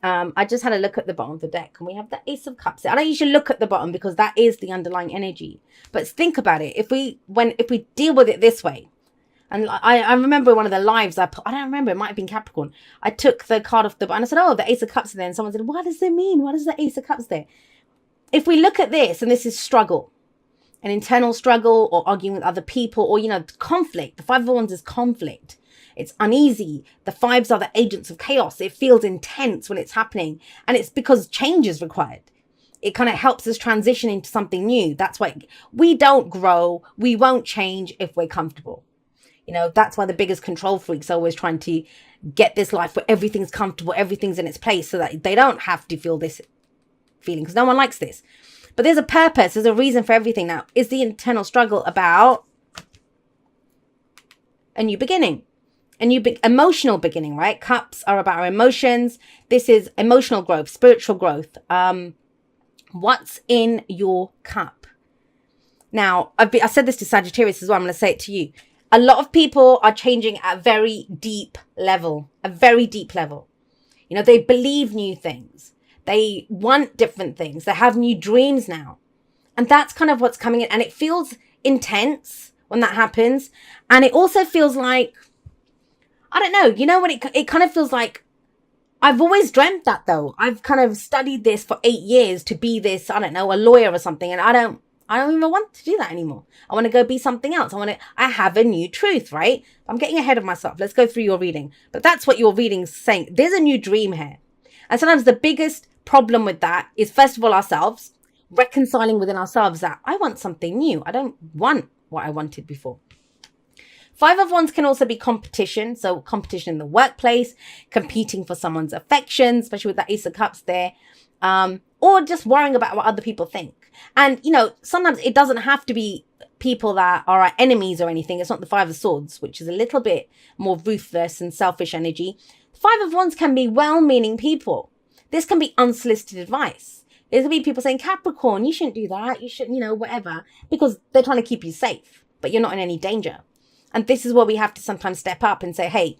I just had a look at the bottom of the deck, and we have the Ace of Cups. I don't usually look at the bottom because that is the underlying energy. But think about it. If we deal with it this way, and I remember one of the lives I don't remember, it might have been Capricorn. I took the card off the bottom and I said, oh, the Ace of Cups is there. And someone said, what does it mean? What is the Ace of Cups there? If we look at this, and this is struggle, an internal struggle, or arguing with other people, or, conflict. The Five of Wands is conflict. It's uneasy. The fives are the agents of chaos. It feels intense when it's happening. And it's because change is required. It kind of helps us transition into something new. That's why we don't grow. We won't change if we're comfortable. That's why the biggest control freaks are always trying to get this life where everything's comfortable, everything's in its place, so that they don't have to feel this feeling, because no one likes this. But there's a purpose. There's a reason for everything. Now, is the internal struggle about a new beginning? Emotional beginning, right? Cups are about our emotions. This is emotional growth, spiritual growth. What's in your cup? Now, I said this to Sagittarius as well. I'm going to say it to you. A lot of people are changing at a very deep level. They believe new things. They want different things. They have new dreams now. And that's kind of what's coming in. And it feels intense when that happens. And it also feels like, I don't know, when it kind of feels like, I've always dreamt that though. I've kind of studied this for 8 years to be this, I don't know, a lawyer or something. And I don't even want to do that anymore. I want to go be something else. I have a new truth, right? I'm getting ahead of myself. Let's go through your reading. But that's what your reading's saying. There's a new dream here. And sometimes the biggest problem with that is, first of all, ourselves, reconciling within ourselves that I want something new. I don't want what I wanted before. Five of Wands can also be competition. So competition in the workplace, competing for someone's affection, especially with that Ace of Cups there. Or just worrying about what other people think. And, sometimes it doesn't have to be people that are our enemies or anything. It's not the Five of Swords, which is a little bit more ruthless and selfish energy. Five of Wands can be well-meaning people. This can be unsolicited advice. There can be people saying, Capricorn, you shouldn't do that. You shouldn't, whatever. Because they're trying to keep you safe, but you're not in any danger. And this is where we have to sometimes step up and say, hey,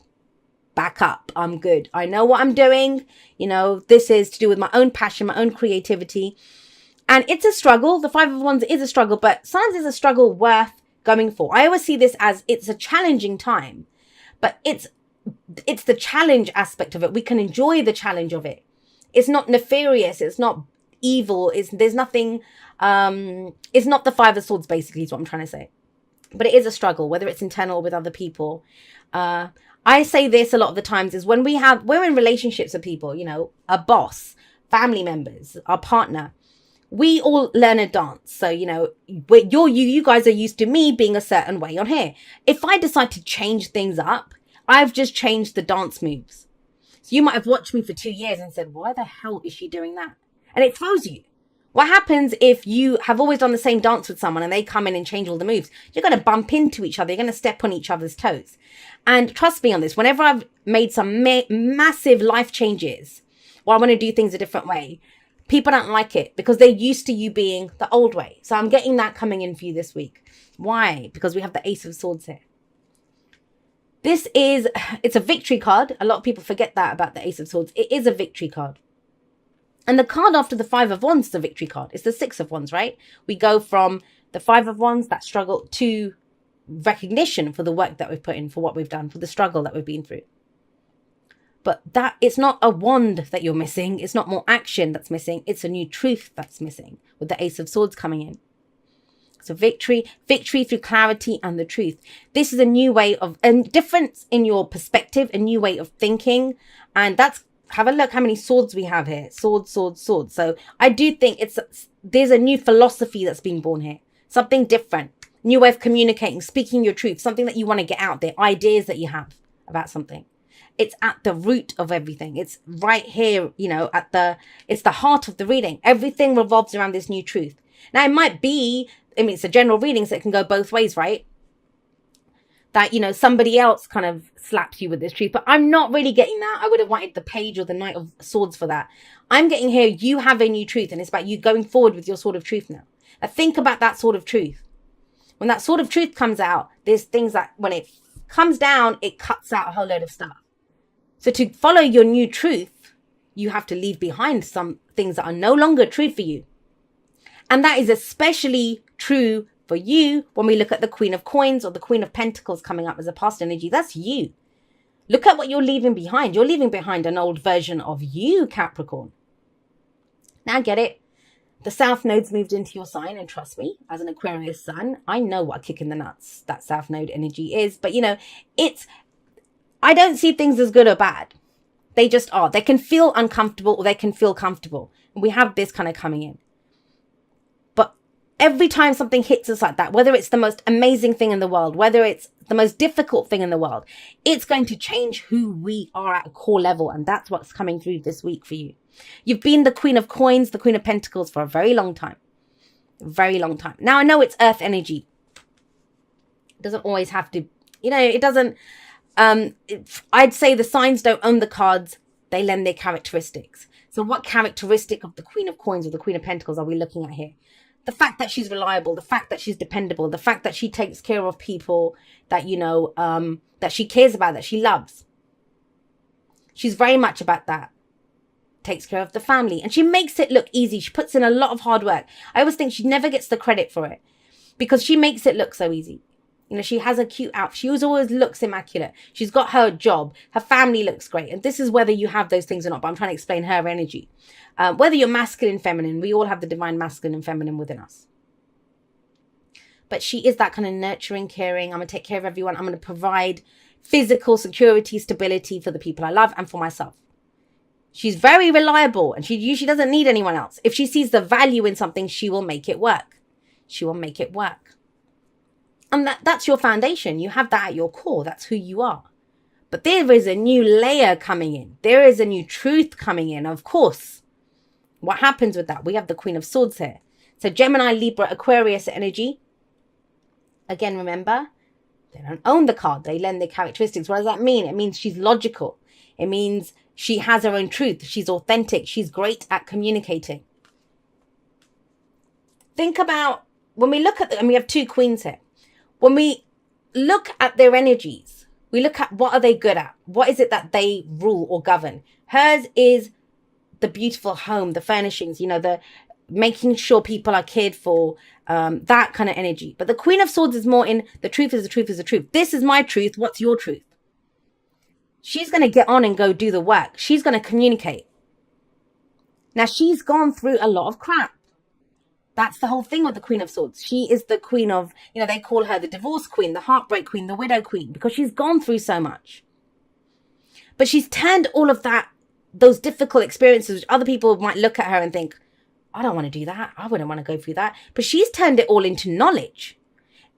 back up. I'm good. I know what I'm doing. This is to do with my own passion, my own creativity. And it's a struggle. The Five of Wands is a struggle, but sometimes it's a struggle worth going for. I always see this as it's a challenging time, but it's the challenge aspect of it. We can enjoy the challenge of it. It's not nefarious. It's not evil. There's nothing. It's not the Five of Swords, basically, is what I'm trying to say. But it is a struggle, whether it's internal or with other people. I say this a lot of the times is when we're in relationships with people, a boss, family members, our partner. We all learn a dance. So, you guys are used to me being a certain way on here. If I decide to change things up, I've just changed the dance moves. So you might have watched me for 2 years and said, why the hell is she doing that? And it throws you. What happens if you have always done the same dance with someone and they come in and change all the moves? You're going to bump into each other. You're going to step on each other's toes. And trust me on this, whenever I've made some massive life changes, or I want to do things a different way, people don't like it because they're used to you being the old way. So I'm getting that coming in for you this week. Why? Because we have the Ace of Swords here. It's a victory card. A lot of people forget that about the Ace of Swords. It is a victory card. And the card after the Five of Wands is the victory card. It's the Six of Wands, right? We go from the Five of Wands, that struggle, to recognition for the work that we've put in, for what we've done, for the struggle that we've been through. But it's not a wand that you're missing. It's not more action that's missing. It's a new truth that's missing with the Ace of Swords coming in. So victory through clarity and the truth. This is a new way of, a difference in your perspective, a new way of thinking. And have a look how many swords we have here. Sword, sword, sword. So I do think there's a new philosophy that's being born here. Something different. New way of communicating, speaking your truth. Something that you want to get out there. Ideas that you have about something. It's at the root of everything. It's right here, it's the heart of the reading. Everything revolves around this new truth. Now, it might be, it's a general reading, so it can go both ways, right? That, somebody else kind of slaps you with this truth. But I'm not really getting that. I would have wanted the Page or the Knight of Swords for that. I'm getting here, you have a new truth, and it's about you going forward with your sword of truth now. Now, think about that sword of truth. When that sword of truth comes out, there's things that, when it comes down, it cuts out a whole load of stuff. So to follow your new truth, you have to leave behind some things that are no longer true for you. And that is especially true for you when we look at the Queen of Coins or the Queen of Pentacles coming up as a past energy. That's you. Look at what you're leaving behind. You're leaving behind an old version of you, Capricorn. Now get it. The South Node's moved into your sign, and trust me, as an Aquarius sun, I know what a kick in the nuts that South Node energy is. But, I don't see things as good or bad. They just are. They can feel uncomfortable or they can feel comfortable. And we have this kind of coming in. But every time something hits us like that, whether it's the most amazing thing in the world, whether it's the most difficult thing in the world, it's going to change who we are at a core level. And that's what's coming through this week for you. You've been the Queen of Coins, the Queen of Pentacles for a very long time. Very long time. Now, I know it's earth energy. It doesn't always have to, it doesn't, I'd say the signs don't own the cards. They lend their characteristics. So what characteristic of the Queen of Coins or the Queen of Pentacles are we looking at here? The fact that she's reliable, the fact that she's dependable, the fact that she takes care of people that, that she cares about, that she loves. She's very much about that. Takes care of the family, and she makes it look easy. She puts in a lot of hard work. I always think she never gets the credit for it because she makes it look so easy. She has a cute outfit. She always looks immaculate. She's got her job. Her family looks great. And this is whether you have those things or not, but I'm trying to explain her energy. Whether you're masculine, feminine, we all have the divine masculine and feminine within us. But she is that kind of nurturing, caring. I'm going to take care of everyone. I'm going to provide physical security, stability for the people I love and for myself. She's very reliable and she usually doesn't need anyone else. If she sees the value in something, she will make it work. She will make it work. And that's your foundation. You have that at your core. That's who you are. But there is a new layer coming in. There is a new truth coming in. Of course, what happens with that? We have the Queen of Swords here. So Gemini, Libra, Aquarius energy. Again, remember, they don't own the card. They lend their characteristics. What does that mean? It means she's logical. It means she has her own truth. She's authentic. She's great at communicating. Think about when we look at and we have two queens here. When we look at their energies, we look at what are they good at? What is it that they rule or govern? Hers is the beautiful home, the furnishings, the making sure people are cared for, that kind of energy. But the Queen of Swords is more in the truth is the truth is the truth. This is my truth. What's your truth? She's going to get on and go do the work. She's going to communicate. Now, she's gone through a lot of crap. That's the whole thing with the Queen of Swords. She is the queen of, they call her the divorce queen, the heartbreak queen, the widow queen, because she's gone through so much. But she's turned all of that, those difficult experiences, which other people might look at her and think, I don't want to do that. I wouldn't want to go through that. But she's turned it all into knowledge.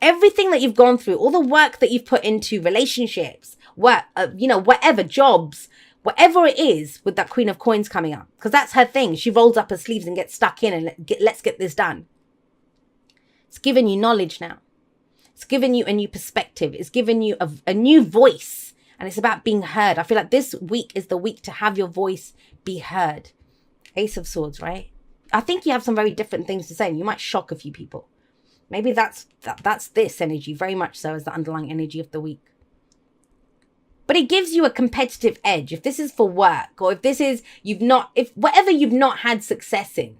Everything that you've gone through, all the work that you've put into relationships, work, whatever, jobs, whatever it is with that Queen of Coins coming up, because that's her thing. She rolls up her sleeves and gets stuck in and let's get this done. It's given you knowledge now. It's given you a new perspective. It's given you a new voice, and it's about being heard. I feel like this week is the week to have your voice be heard. Ace of Swords, right? I think you have some very different things to say, and you might shock a few people. Maybe that's this energy, very much so as the underlying energy of the week. But it gives you a competitive edge. If this is for work, or if this is, whatever you've not had success in,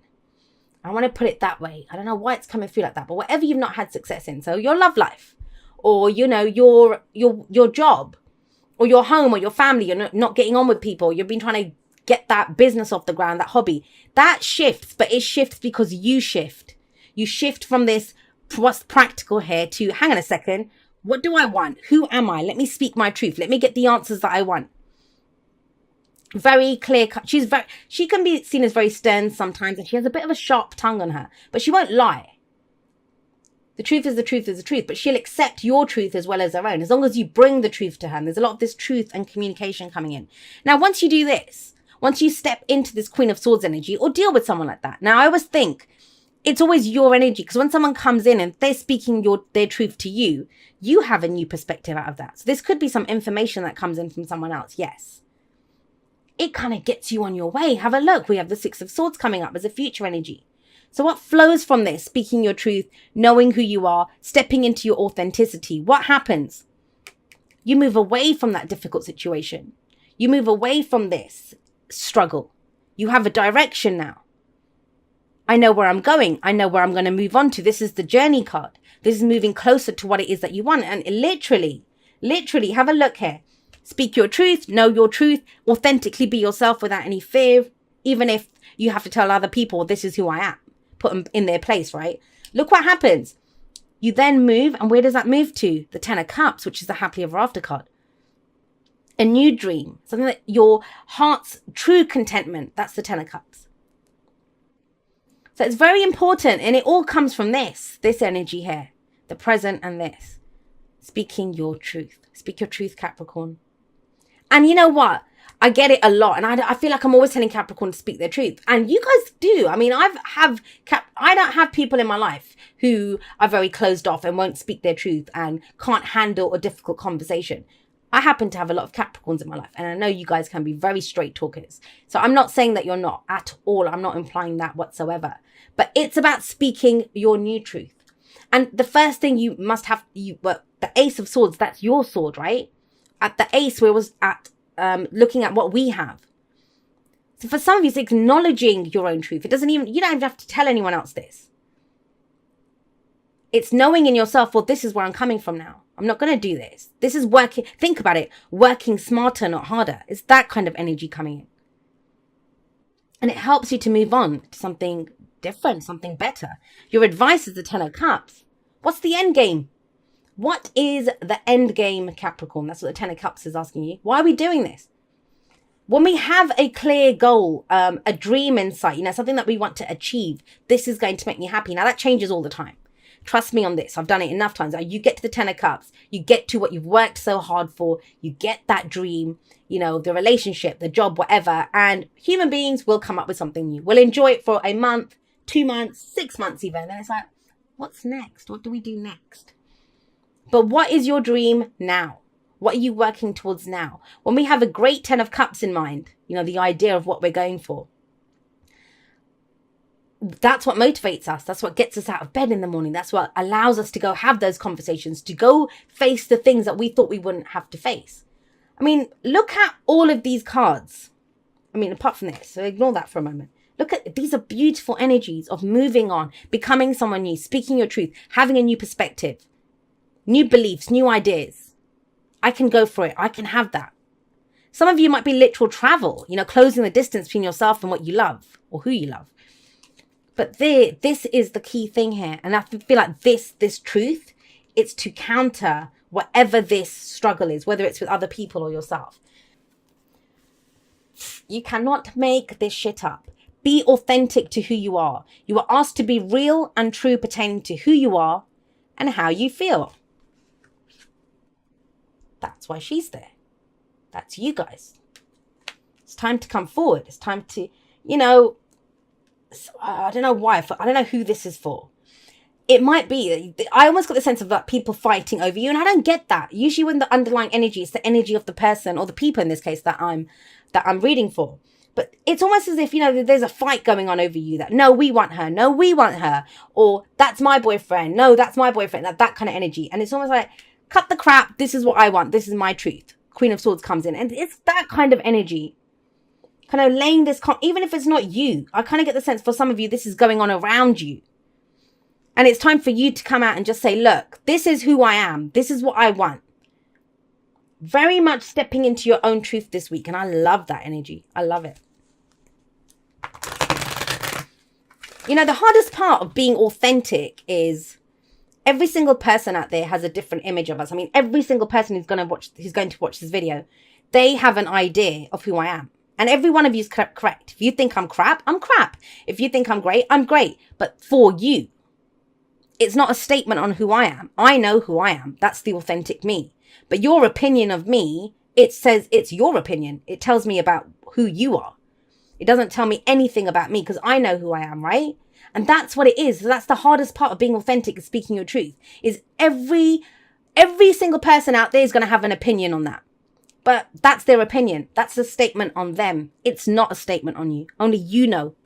I want to put it that way. I don't know why it's coming through like that, but whatever you've not had success in, so your love life, or, your job, or your home, or your family, you're not getting on with people, you've been trying to get that business off the ground, that hobby, that shifts, but it shifts because you shift. You shift from this, what's practical here, to, hang on a second, what do I want? Who am I? Let me speak my truth. Let me get the answers that I want. Very clear cut. She can be seen as very stern sometimes, and she has a bit of a sharp tongue on her, but she won't lie. The truth is the truth is the truth, but she'll accept your truth as well as her own, as long as you bring the truth to her. And there's a lot of this truth and communication coming in. Now, once you do this, once you step into this Queen of Swords energy or deal with someone like that. Now, I always think it's always your energy, because when someone comes in and they're speaking their truth to you, you have a new perspective out of that. So this could be some information that comes in from someone else. Yes. It kind of gets you on your way. Have a look. We have the Six of Swords coming up as a future energy. So what flows from this? Speaking your truth, knowing who you are, stepping into your authenticity. What happens? You move away from that difficult situation. You move away from this struggle. You have a direction now. I know where I'm going. I know where I'm going to move on to. This is the journey card. This is moving closer to what it is that you want. And literally, have a look here. Speak your truth, know your truth, authentically be yourself without any fear, even if you have to tell other people, this is who I am. Put them in their place, right? Look what happens. You then move, and where does that move to? The Ten of Cups, which is the happily ever after card. A new dream, something that your heart's true contentment, that's the Ten of Cups. So it's very important, and it all comes from this energy here, the present and this. Speaking your truth. Speak your truth, Capricorn. And you know what? I get it a lot, and I feel like I'm always telling Capricorn to speak their truth. And you guys do. I mean, I don't have people in my life who are very closed off and won't speak their truth and can't handle a difficult conversation. I happen to have a lot of Capricorns in my life, and I know you guys can be very straight talkers. So I'm not saying that you're not at all. I'm not implying that whatsoever. But it's about speaking your new truth. And the first thing you must have, the Ace of Swords, that's your sword, right? At the Ace, where it was at looking at what we have. So for some of you, it's acknowledging your own truth. You don't even have to tell anyone else this. It's knowing in yourself, well, this is where I'm coming from now. I'm not going to do this. This is working. Think about it. Working smarter, not harder. It's that kind of energy coming in. And it helps you to move on to something different, something better. Your advice is the Ten of Cups. What's the end game? What is the end game, Capricorn? That's what the Ten of Cups is asking you. Why are we doing this? When we have a clear goal, a dream in sight, something that we want to achieve, this is going to make me happy. Now, that changes all the time. Trust me on this. I've done it enough times. You get to the Ten of Cups. You get to what you've worked so hard for. You get that dream, the relationship, the job, whatever. And human beings will come up with something new. We'll enjoy it for a month, 2 months, 6 months even. And then it's like, what's next? What do we do next? But what is your dream now? What are you working towards now? When we have a great Ten of Cups in mind, the idea of what we're going for, that's what motivates us. That's what gets us out of bed in the morning. That's what allows us to go have those conversations, to go face the things that we thought we wouldn't have to face. I mean, look at all of these cards. I mean, apart from this, so ignore that for a moment. Look at, these are beautiful energies of moving on, becoming someone new, speaking your truth, having a new perspective, new beliefs, new ideas. I can go for it. I can have that. Some of you might be literal travel, closing the distance between yourself and what you love or who you love. But this is the key thing here. And I feel like this truth, it's to counter whatever this struggle is, whether it's with other people or yourself. You cannot make this shit up. Be authentic to who you are. You are asked to be real and true pertaining to who you are and how you feel. That's why she's there. That's you guys. It's time to come forward. It's time to, I don't know why. I don't know who this is for. It might be. I almost got the sense of like people fighting over you, and I don't get that. Usually, when the underlying energy is the energy of the person or the people in this case that I'm reading for. But it's almost as if there's a fight going on over you. That no, we want her. No, we want her. Or that's my boyfriend. No, that's my boyfriend. That kind of energy. And it's almost like, cut the crap. This is what I want. This is my truth. Queen of Swords comes in, and it's that kind of energy. Kind of laying this, even if it's not you, I kind of get the sense for some of you, this is going on around you. And it's time for you to come out and just say, look, this is who I am. This is what I want. Very much stepping into your own truth this week. And I love that energy. I love it. The hardest part of being authentic is every single person out there has a different image of us. I mean, every single person who's going to watch this video, they have an idea of who I am. And every one of you is correct. If you think I'm crap, I'm crap. If you think I'm great, I'm great. But for you, it's not a statement on who I am. I know who I am. That's the authentic me. But your opinion of me, it says it's your opinion. It tells me about who you are. It doesn't tell me anything about me because I know who I am, right? And that's what it is. So that's the hardest part of being authentic and speaking your truth, is every single person out there is going to have an opinion on that. But that's their opinion. That's a statement on them. It's not a statement on you. Only you know